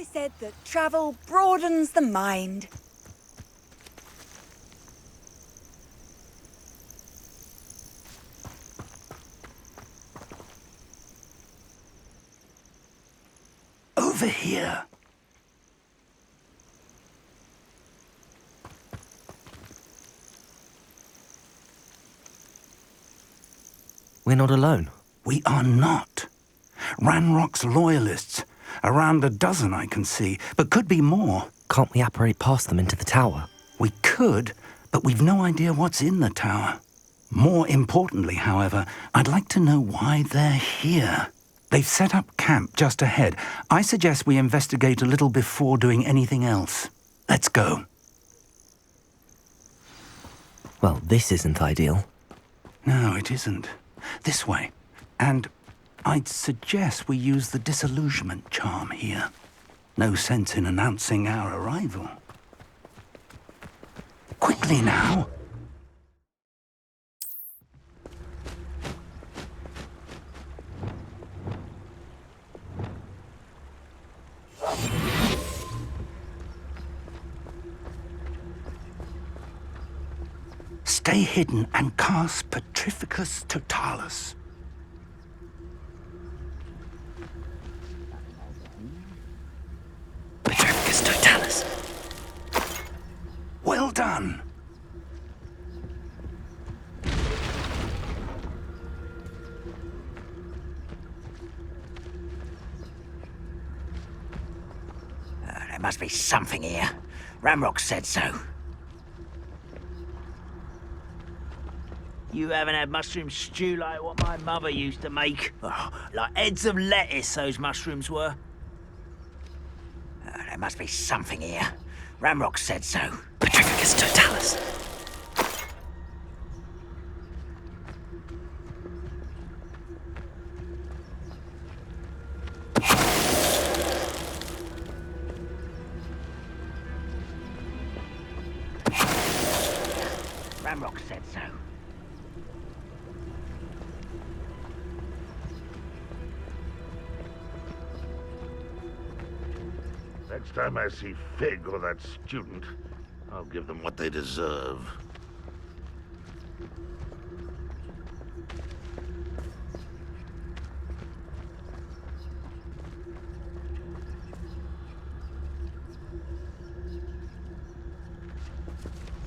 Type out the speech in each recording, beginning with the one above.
always said that travel broadens the mind. Over here. We're not alone. We are not. Ranrock's loyalists. Around a dozen I can see, but could be more. Can't we apparate past them into the tower? We could, but we've no idea what's in the tower. More importantly, however, I'd like to know why they're here. They've set up camp just ahead. I suggest we investigate a little before doing anything else. Let's go. Well, this isn't ideal. No, it isn't. This way. And I'd suggest we use the disillusionment charm here. No sense in announcing our arrival. Quickly now. Stay hidden and cast Petrificus Totalis. Petrificus Totalis. Well done. There must be something here. Ramrock said so. You haven't had mushroom stew like what my mother used to make. Oh, like heads of lettuce, those mushrooms were. There must be something here. Ramrock said so. Petrificus Totalis. Ramrock said so. Next time I see Fig or that student, I'll give them what they deserve.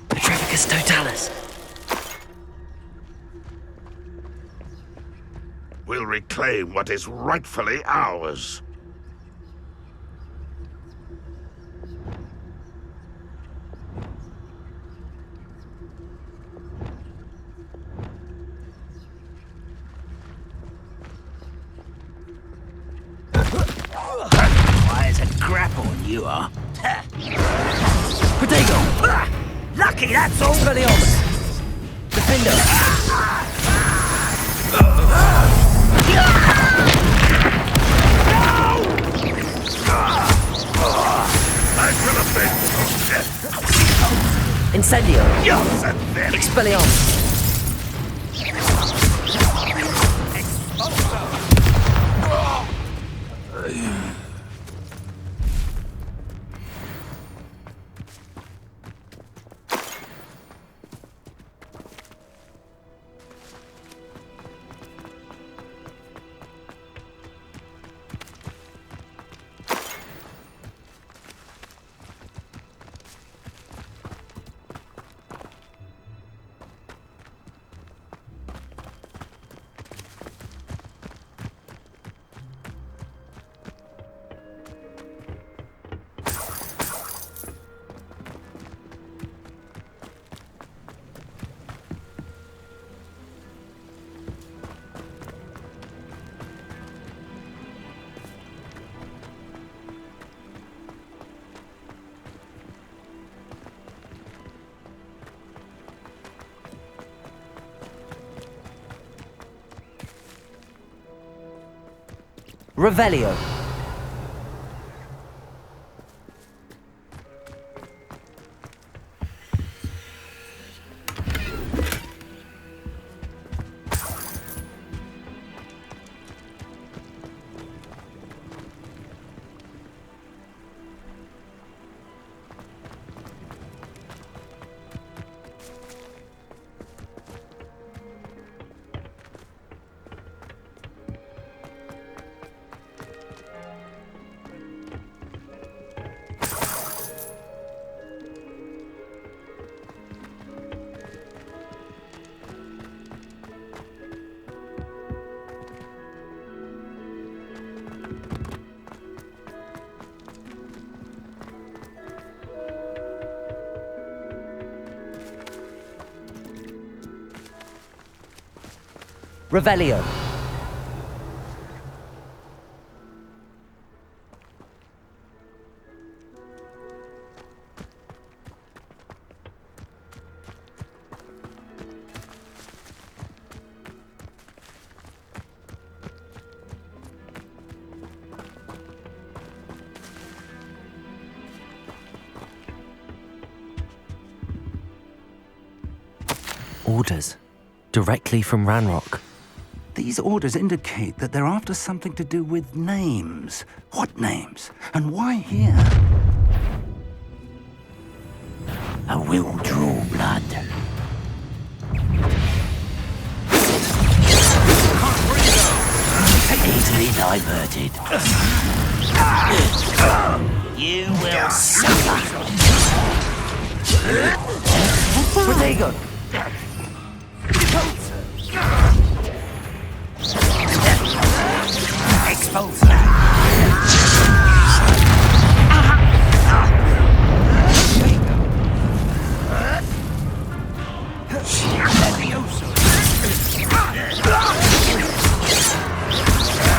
Petrificus Totalis. We'll reclaim what is rightfully ours. Why, it's a grapple, you are. Protego. Lucky that's all. Expelliarmus. Defender. Incendio. Expelliarmus. Revelio. Revelio. Orders. Directly from Ranrock. These orders indicate that they're after something to do with names. What names? And why here? I will draw blood. Easily diverted. You will suffer. Protego.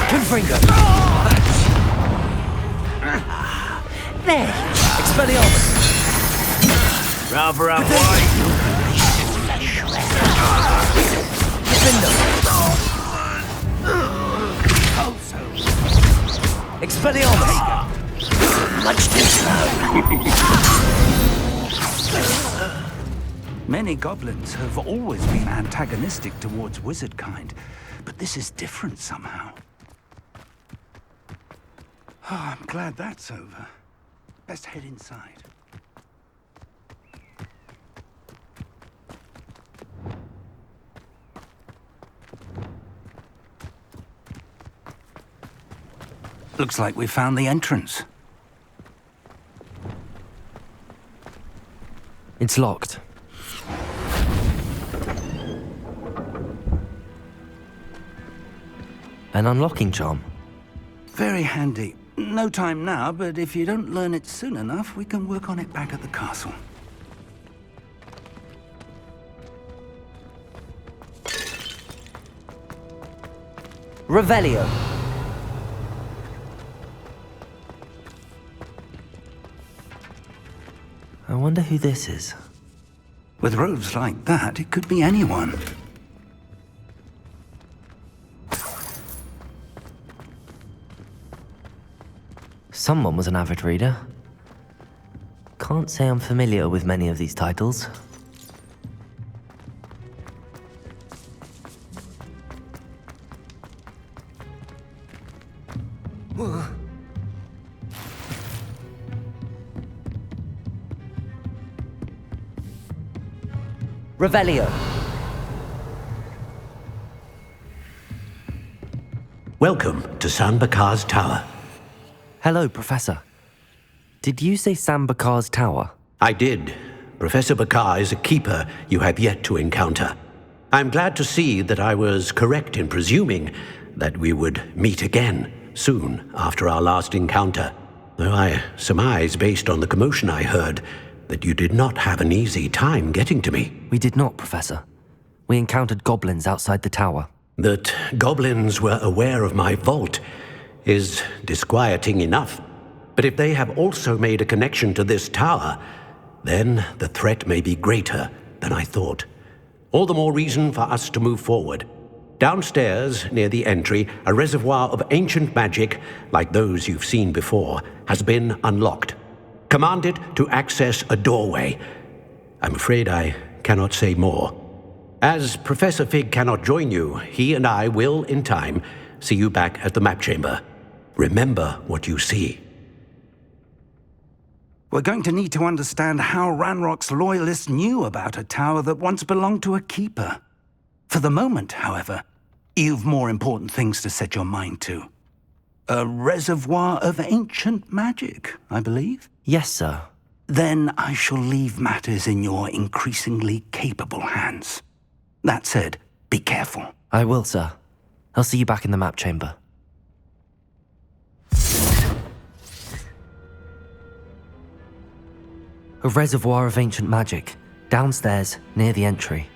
Confringo. There. Expelliarmus. Rather avoid. Defender. Expelliarmus. Much too slow. Many goblins have always been antagonistic towards wizard kind, but this is different somehow. Oh, I'm glad that's over. Best head inside. Looks like we found the entrance. It's locked. An unlocking charm. Very handy. No time now, but if you don't learn it soon enough, we can work on it back at the castle. Revelio. I wonder who this is. With robes like that, it could be anyone. Someone was an avid reader. Can't say I'm familiar with many of these titles. Revelio. Welcome to Sanbakar's Tower. Hello, Professor. Did you say Sam Bakar's tower? I did. Professor Bakar is a keeper you have yet to encounter. I'm glad to see that I was correct in presuming that we would meet again soon after our last encounter, though I surmise, based on the commotion I heard, that you did not have an easy time getting to me. We did not, Professor. We encountered goblins outside the tower. That goblins were aware of my vault is disquieting enough. But if they have also made a connection to this tower, then the threat may be greater than I thought. All the more reason for us to move forward. Downstairs, near the entry, a reservoir of ancient magic, like those you've seen before, has been unlocked. Commanded to access a doorway. I'm afraid I cannot say more. As Professor Fig cannot join you, he and I will, in time, see you back at the map chamber. Remember what you see. We're going to need to understand how Ranrock's loyalists knew about a tower that once belonged to a keeper. For the moment, however, you've more important things to set your mind to. A reservoir of ancient magic, I believe? Yes, sir. Then I shall leave matters in your increasingly capable hands. That said, be careful. I will, sir. I'll see you back in the map chamber. A reservoir of ancient magic, downstairs, near the entry.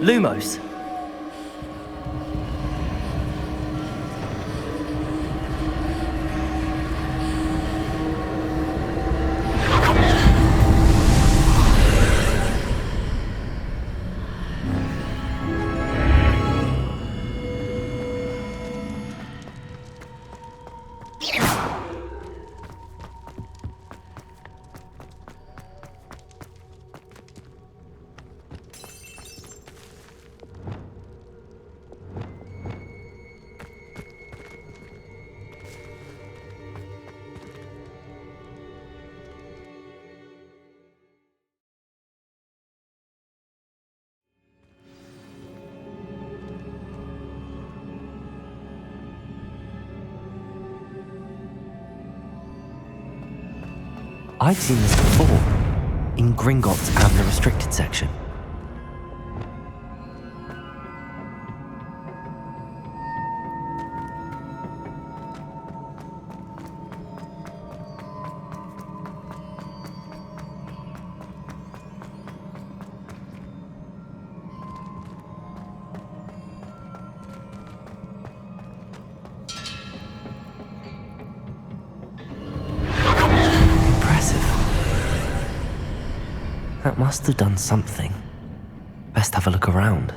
Lumos. I've seen this before, in Gringotts and the restricted section. That must have done something. Best have a look around.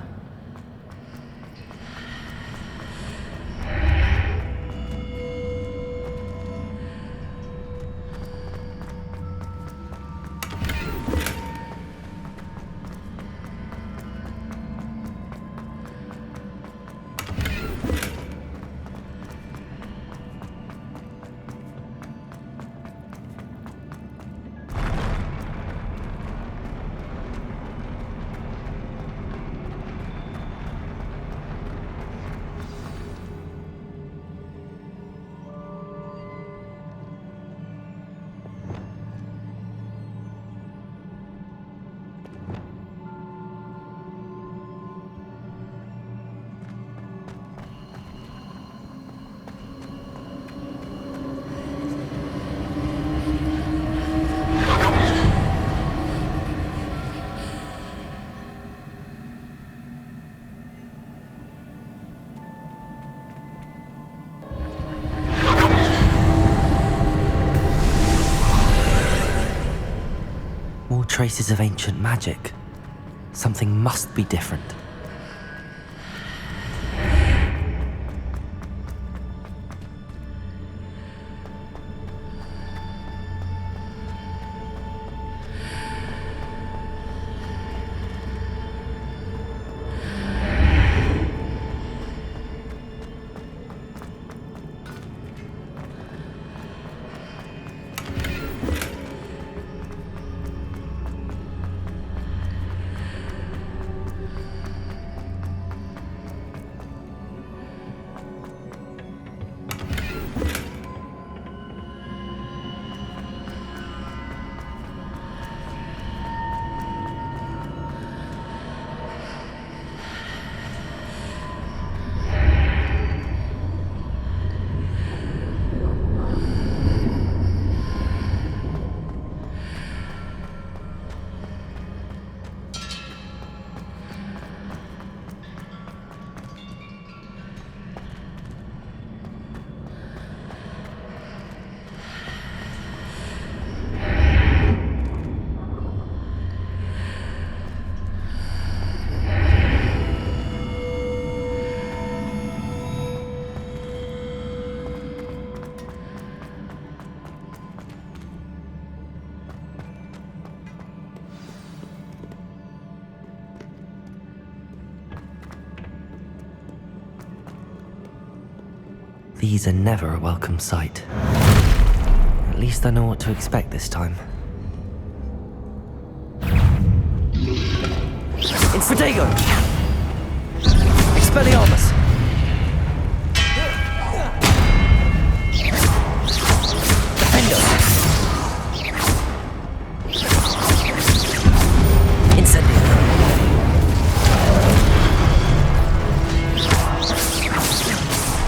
More traces of ancient magic. Something must be different. These are never a welcome sight. At least I know what to expect this time. Infradego! Expelliarmus! Defendo! Incendio!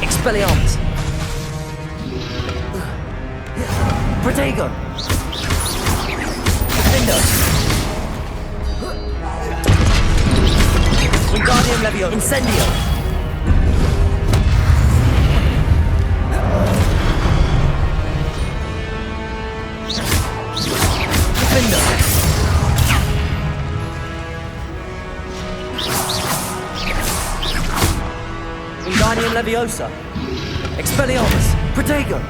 Expelliarmus! Protego! Defendo! Leviosa! Incendio! Wingardium Leviosa! Expelliarmus! Protego!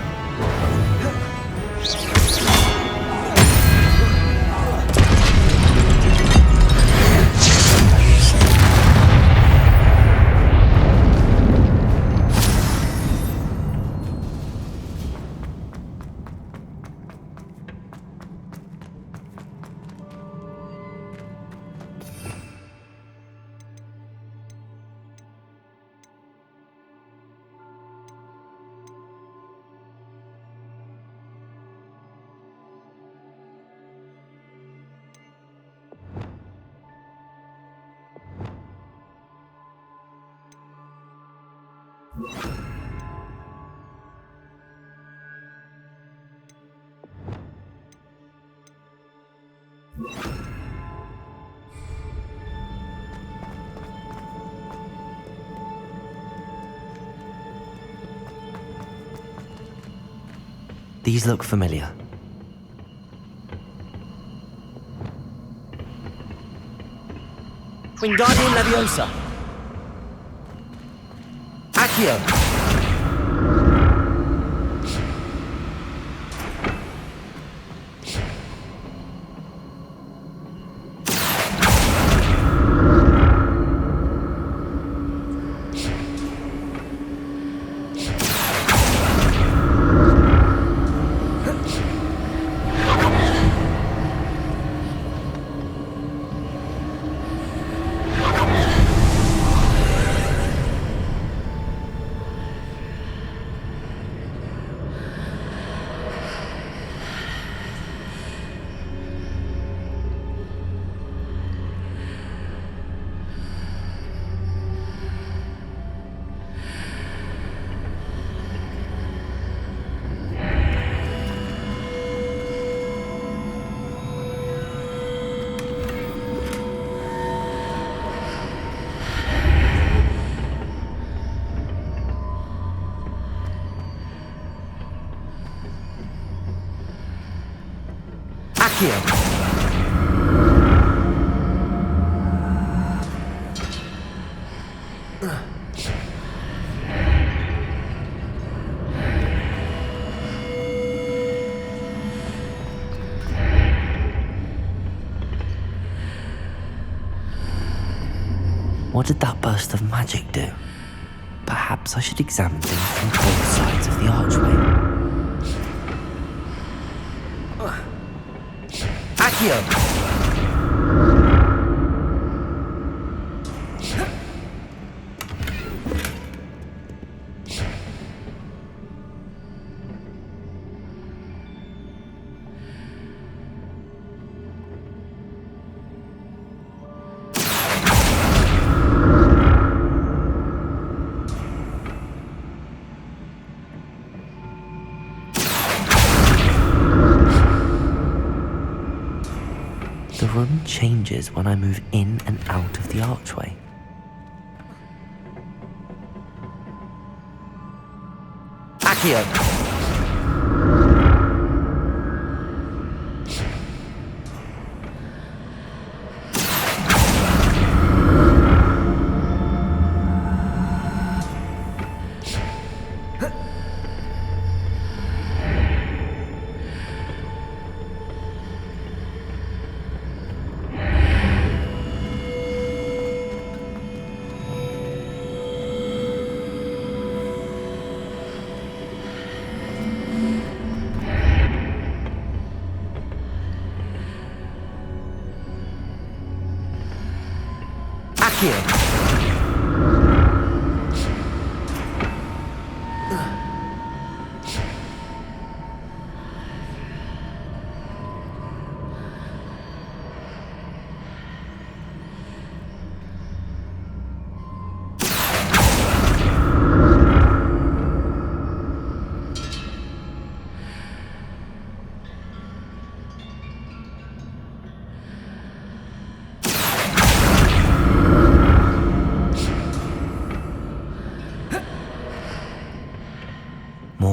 These look familiar. Wingardium Leviosa! Accio! Accio! What did that burst of magic do? Perhaps I should examine things from both sides of the archway. Accio! The room changes when I move in and out of the archway. Accio! Accio!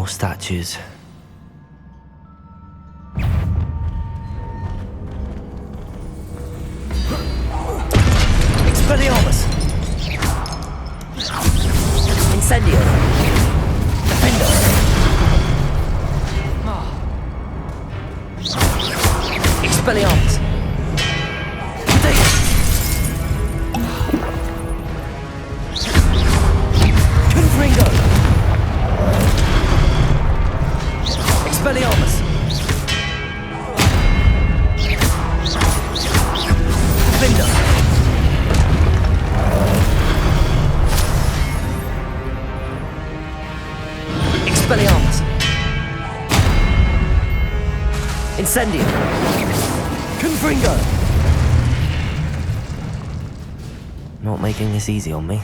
more statues. Expelliarmus! Incendio! Defender! Expelliarmus! Confringo! Expelliarmus! Defender! Expelliarmus! Incendio! Confringo! Not making this easy on me.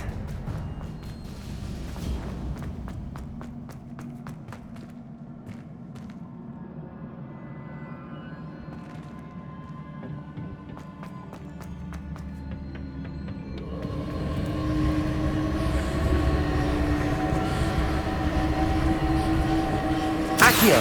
Accio!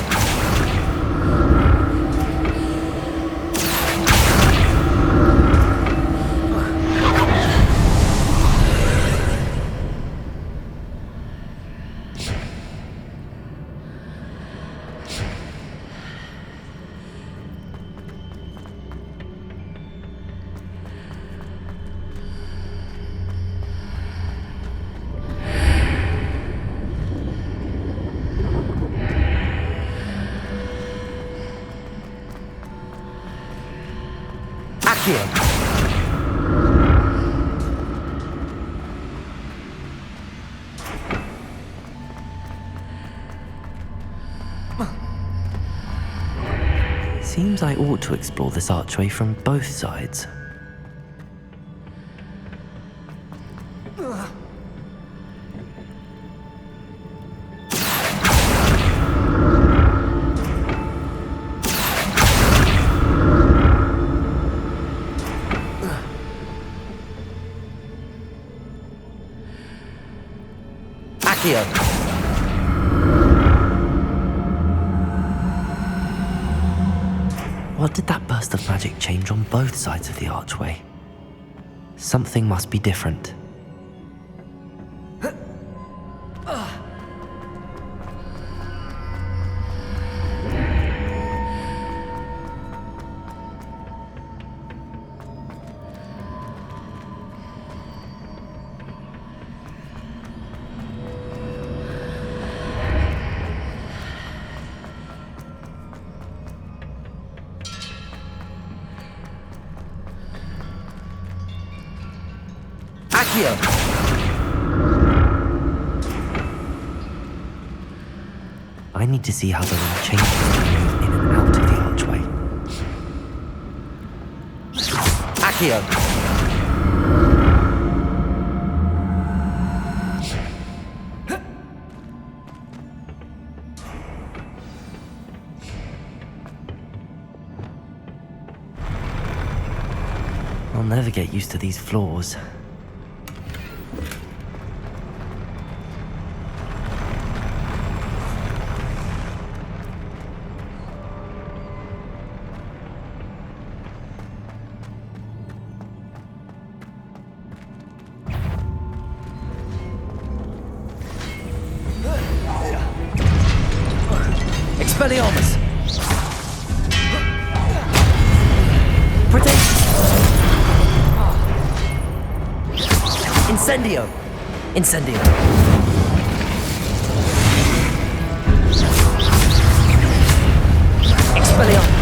Accio! Seems I ought to explore this archway from both sides. Accio! What did that burst of magic change on both sides of the archway? Something must be different. Accio! I need to see how the ring changes to move in and out of the archway. Accio! I'll never get used to these floors. Expelliarmus! Protect! Incendio! Incendio! Expelliarmus!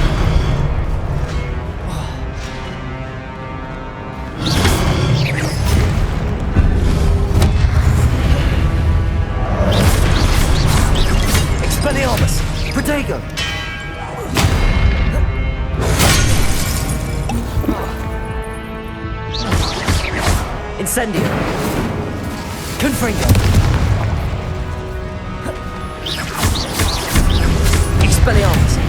Expelliarmus! Protego! Incendio! Confringo! Expelliarmus!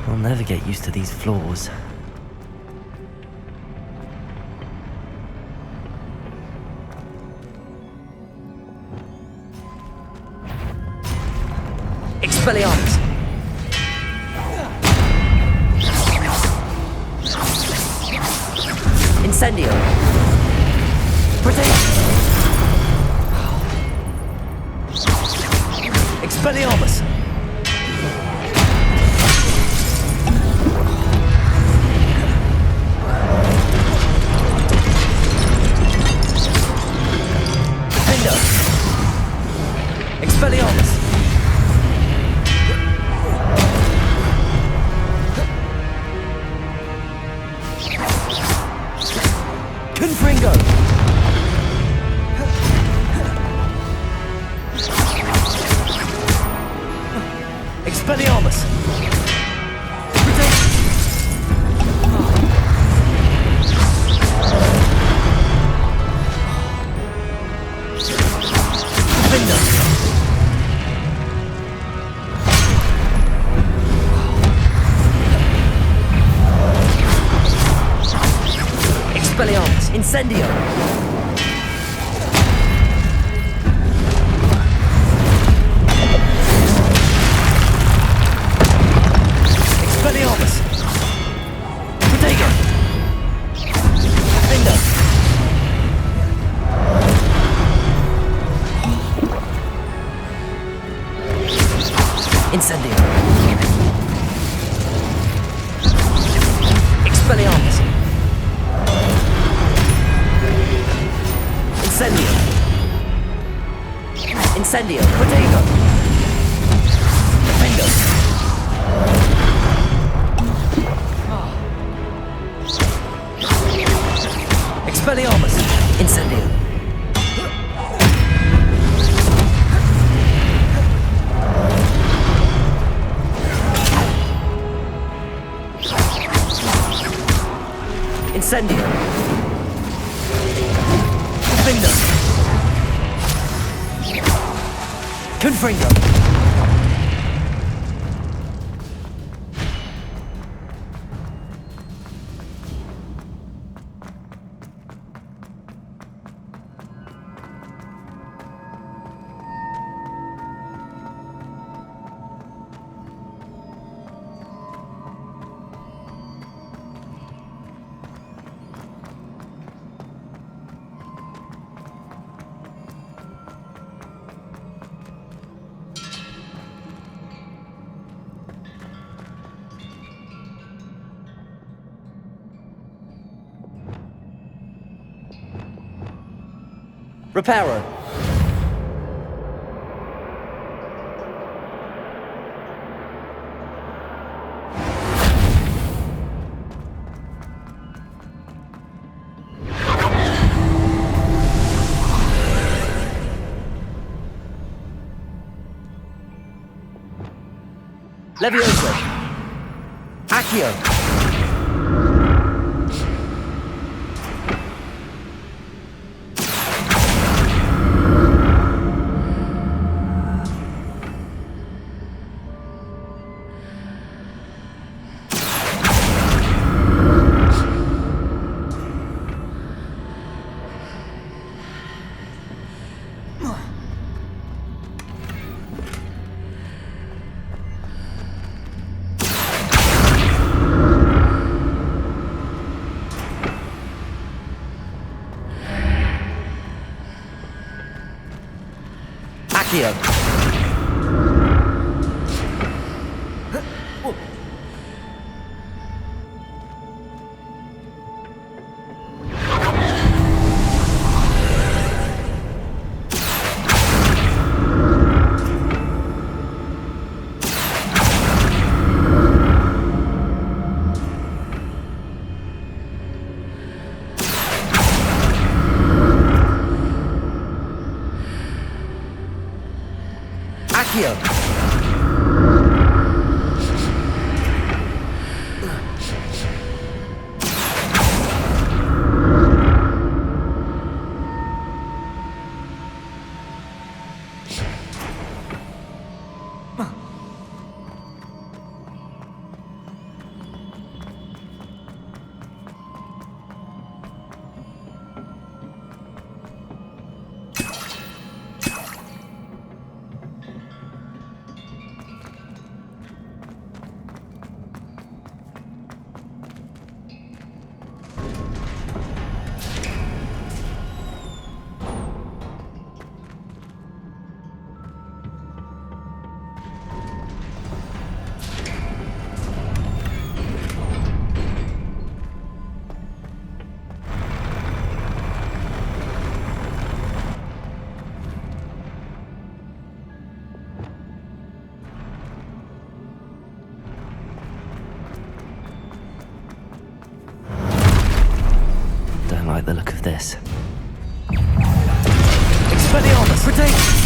I'll never get used to these floors. Expelliarmus! Incendio! Protect! Expelliarmus! Defender! Expelliarmus! Confringo! Expelliarmus! Protect! Defender! Expelliarmus! Incendio! Expelliarmus! Protego! Defender! Incendio! Expelliarmus! Incendio! Incendio! Protego! Defender! Expelliarmus! Incendio! Incendio! Defender! Confringo! Reparo! Levioso! Accio! Accio! like the look of this. Expelliarmus! Protect!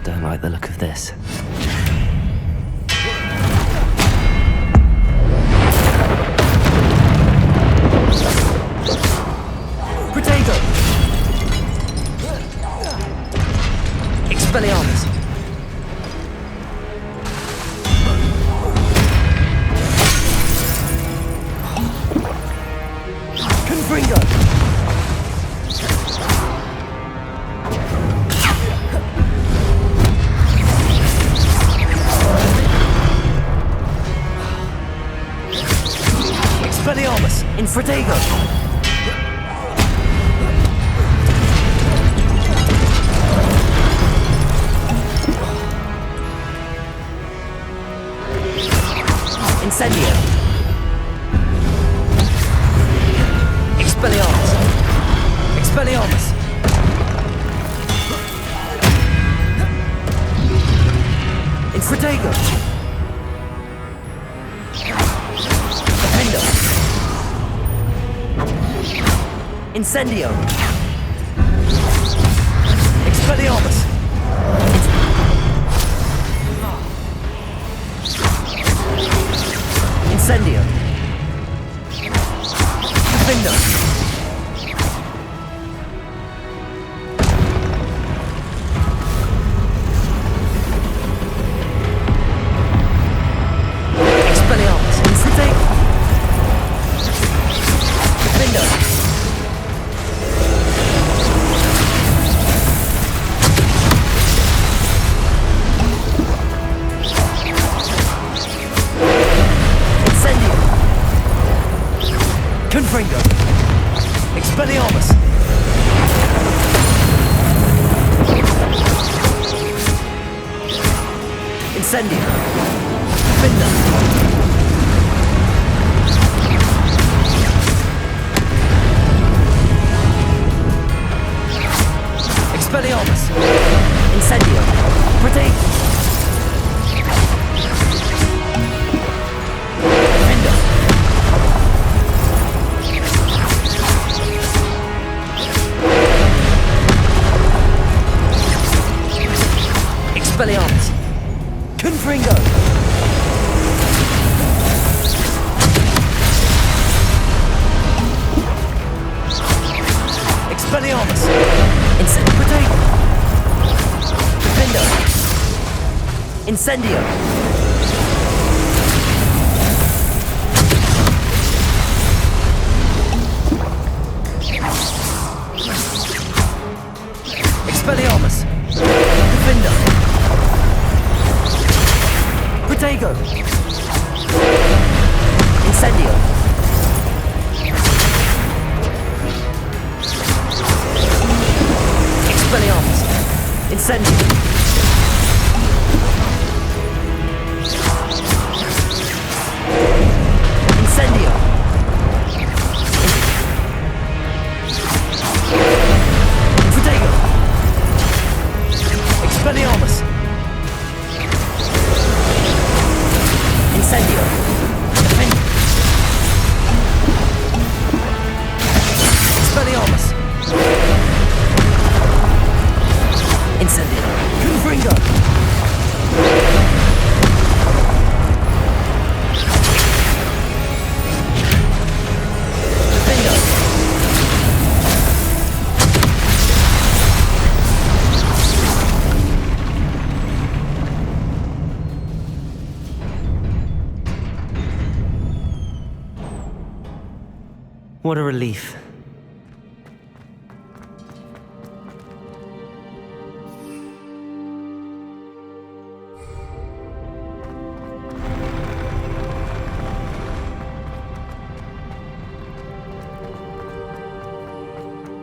Don't like the look of this. Protego! Expelliarmus! Confringo! Expelliarmus! Infratego! Incendio! Expelliarmus! Expelliarmus! Infratego! Defendo! Incendio! Expelliarmus! Incendio! Defendo! Expelliarmus! Infratego! Defendo! Incendio! Confringo! Expelliarmus! Incendio! Defendo! Expelliarmus! Incendio! Protego! Defendo! Expelliarmus! Confringo! Expelliarmus! Protego! Defendo! Incendio! Expelliarmus! Defendo! Protego! Incendio! Expelliarmus! Incendio! Incendio! Protego! Expelliarmus! Incendio! Defendo! Expelliarmus! Incendio! What a relief.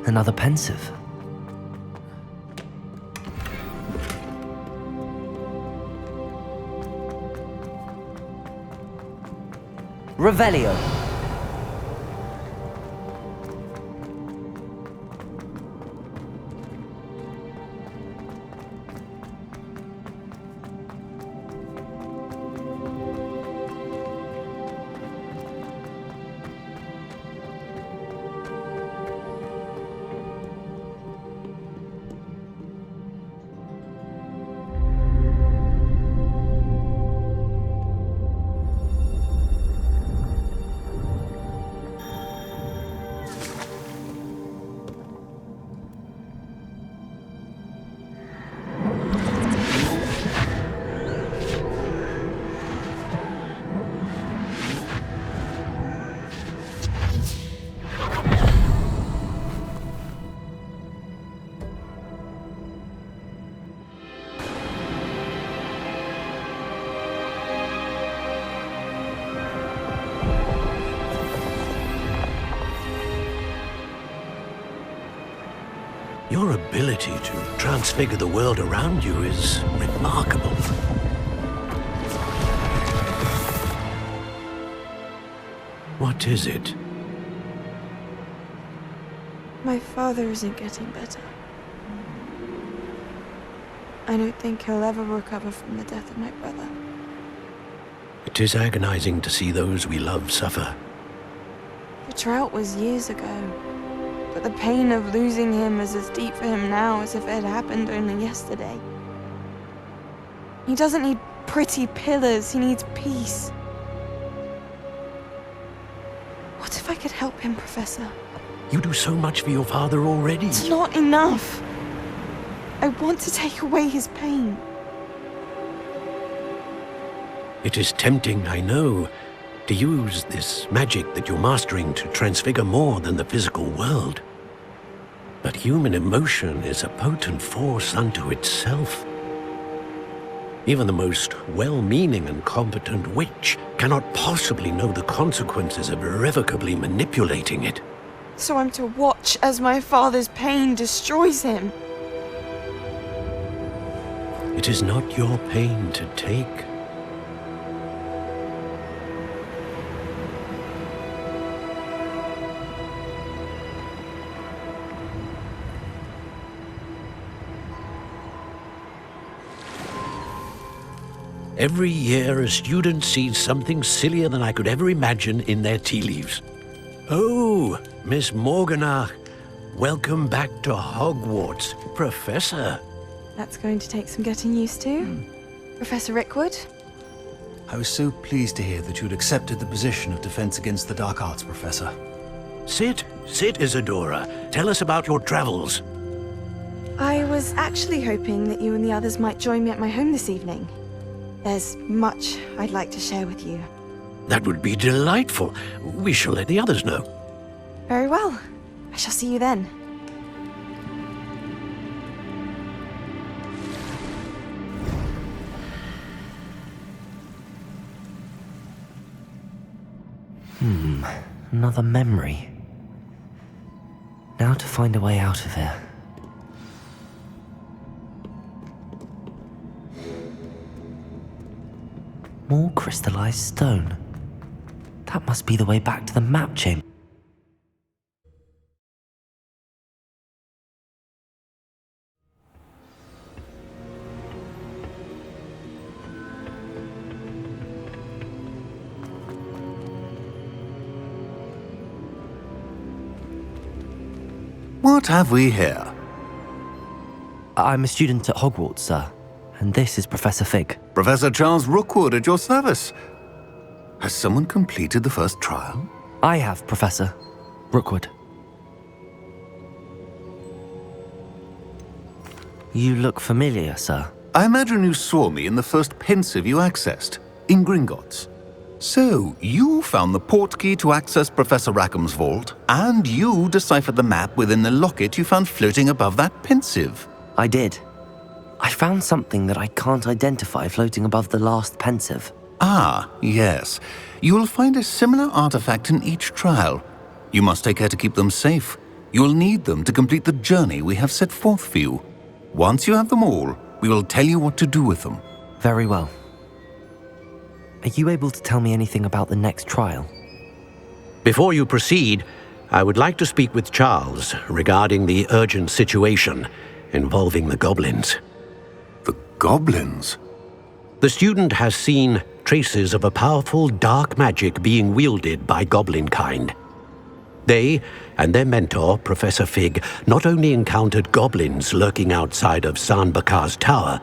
Another pensive. Revelio. Your ability to transfigure the world around you is remarkable. What is it? My father isn't getting better. I don't think he'll ever recover from the death of my brother. It is agonizing to see those we love suffer. The drought was years ago, but the pain of losing him is as deep for him now as if it had happened only yesterday. He doesn't need pretty pillars, he needs peace. What if I could help him, Professor? You do so much for your father already. It's not enough. I want to take away his pain. It is tempting, I know, to use this magic that you're mastering to transfigure more than the physical world. But human emotion is a potent force unto itself. Even the most well-meaning and competent witch cannot possibly know the consequences of irrevocably manipulating it. So I'm to watch as my father's pain destroys him. It is not your pain to take. Every year, a student sees something sillier than I could ever imagine in their tea leaves. Oh, Miss Morganach, welcome back to Hogwarts, Professor. That's going to take some getting used to. Professor Rickwood? I was so pleased to hear that you'd accepted the position of Defense Against the Dark Arts, Professor. Sit, Isadora. Tell us about your travels. I was actually hoping that you and the others might join me at my home this evening. There's much I'd like to share with you. That would be delightful. We shall let the others know. Very well. I shall see you then. Another memory. Now to find a way out of here. More crystallized stone. That must be the way back to the map chamber. What have we here? I'm a student at Hogwarts, sir. And this is Professor Fig. Professor Charles Rookwood at your service. Has someone completed the first trial? I have, Professor Rookwood. You look familiar, sir. I imagine you saw me in the first pensive you accessed, in Gringotts. So, you found the portkey to access Professor Rackham's vault, and you deciphered the map within the locket you found floating above that pensive. I did. I found something that I can't identify floating above the last pensive. Ah, yes. You will find a similar artifact in each trial. You must take care to keep them safe. You will need them to complete the journey we have set forth for you. Once you have them all, we will tell you what to do with them. Very well. Are you able to tell me anything about the next trial? Before you proceed, I would like to speak with Charles regarding the urgent situation involving the goblins. The goblins? The student has seen traces of a powerful dark magic being wielded by goblin kind. They and their mentor, Professor Fig, not only encountered goblins lurking outside of Sanbakar's tower,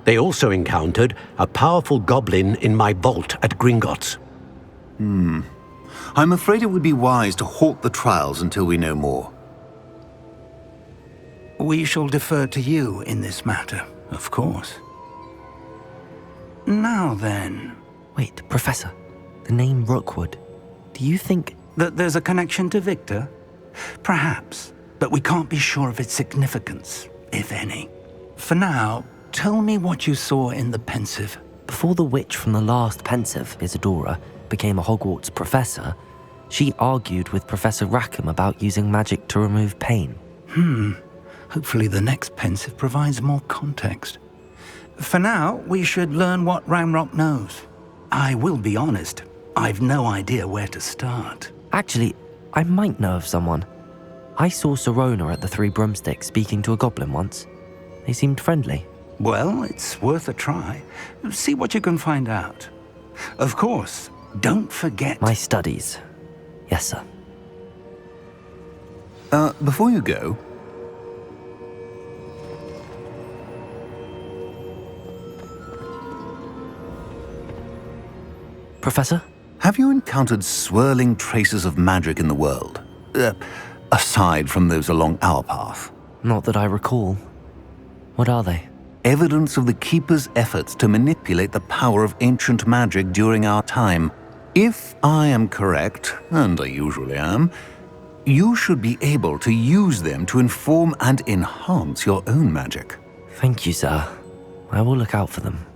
they also encountered a powerful goblin in my vault at Gringotts. I'm afraid it would be wise to halt the trials until we know more. We shall defer to you in this matter, of course. Now then... Wait, Professor. The name Rookwood. Do you think... that there's a connection to Victor? Perhaps, but we can't be sure of its significance, if any. For now, tell me what you saw in the pensive. Before the witch from the last pensive, Isadora, became a Hogwarts professor, she argued with Professor Rackham about using magic to remove pain. Hopefully the next pensive provides more context. For now, we should learn what Ramrock knows. I will be honest, I've no idea where to start. Actually, I might know of someone. I saw Sirona at the Three Broomsticks speaking to a goblin once. They seemed friendly. Well, it's worth a try. See what you can find out. Of course, don't forget... My studies. Yes, sir. Before you go... Professor? Have you encountered swirling traces of magic in the world? Aside from those along our path? Not that I recall. What are they? Evidence of the Keeper's efforts to manipulate the power of ancient magic during our time. If I am correct, and I usually am, you should be able to use them to inform and enhance your own magic. Thank you, sir. I will look out for them.